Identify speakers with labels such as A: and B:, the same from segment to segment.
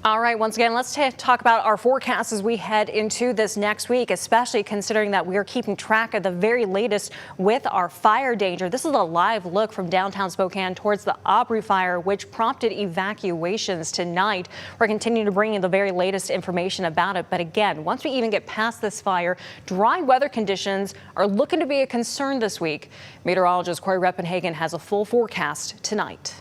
A: All right, once again, let's talk about our forecast as we head into this next week, especially considering that we are keeping track of the very latest with our fire danger. This is a live look from downtown Spokane towards the Aubrey fire, which prompted evacuations tonight. We're continuing to bring you the very latest information about it. But again, once we even get past this fire, dry weather conditions are looking to be a concern this week. Meteorologist Corey Reppenhagen has a full forecast tonight.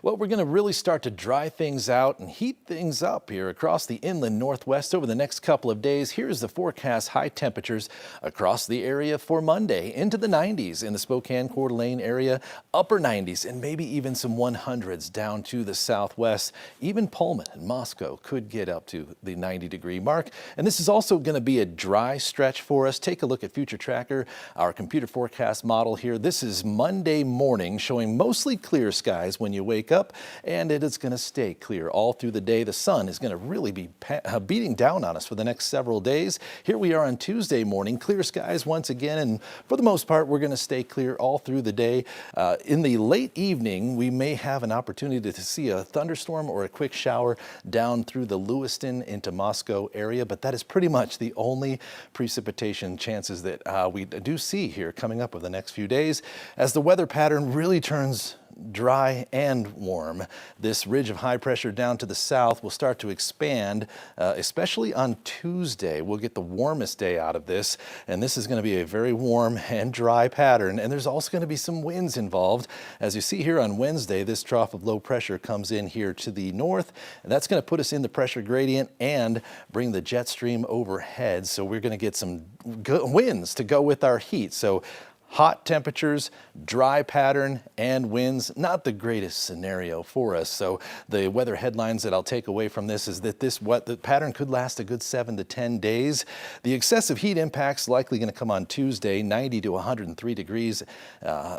B: Well, we're going to really start to dry things out and heat things up here across the inland northwest over the next couple of days. Here's the forecast: high temperatures across the area for Monday, into the 90s in the Spokane Coeur d'Alene area, upper 90s, and maybe even some 100s down to the southwest. Even Pullman and Moscow could get up to the 90-degree mark. And this is also going to be a dry stretch for us. Take a look at Future Tracker, our computer forecast model here. This is Monday morning, showing mostly clear skies when you wake up, and it is going to stay clear all through the day. The sun is going to really be beating down on us for the next several days. Here we are on Tuesday morning, clear skies once again, and for the most part, we're going to stay clear all through the day. In the late evening, we may have an opportunity to see a thunderstorm or a quick shower down through the Lewiston into Moscow area, but that is pretty much the only precipitation chances that we do see here coming up over the next few days as the weather pattern really turns dry and warm. This ridge of high pressure down to the south will start to expand, especially on Tuesday. We'll get the warmest day out of this, and this is going to be a very warm and dry pattern, and there's also going to be some winds involved. As you see here on Wednesday, this trough of low pressure comes in here to the north, and that's going to put us in the pressure gradient and bring the jet stream overhead, so we're going to get some good winds to go with our heat. So hot temperatures, dry pattern, and winds, not the greatest scenario for us. So the weather headlines that I'll take away from this is that the pattern could last a good 7 to 10 days. The excessive heat impacts likely going to come on Tuesday, 90 to 103 degrees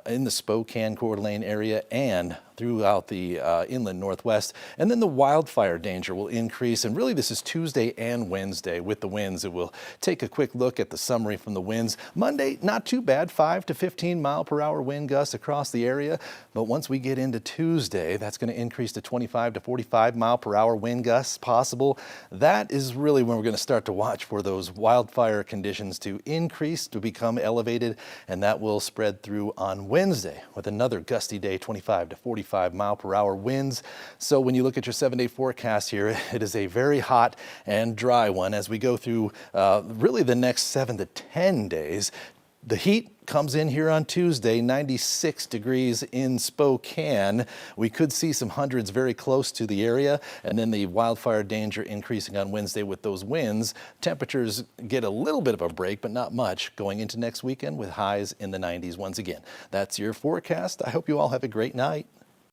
B: in the Spokane, Coeur d'Alene area and throughout the inland northwest. And then the wildfire danger will increase. And really this is Tuesday and Wednesday with the winds. It will take a quick look at the summary from the winds. Monday, not too bad, 5 to 15 mile per hour wind gusts across the area. But once we get into Tuesday, that's going to increase to 25 to 45 mile per hour wind gusts possible. That is really when we're going to start to watch for those wildfire conditions to increase, to become elevated, and that will spread through on Wednesday with another gusty day, 25 to 45 mile per hour winds. So when you look at your 7-day forecast here, it is a very hot and dry one as we go through really the next 7 to 10 days. The heat comes in here on Tuesday, 96 degrees in Spokane. We could see some hundreds very close to the area, and then the wildfire danger increasing on Wednesday with those winds. Temperatures get a little bit of a break, but not much, going into next weekend with highs in the 90s once again. That's your forecast. I hope you all have a great night.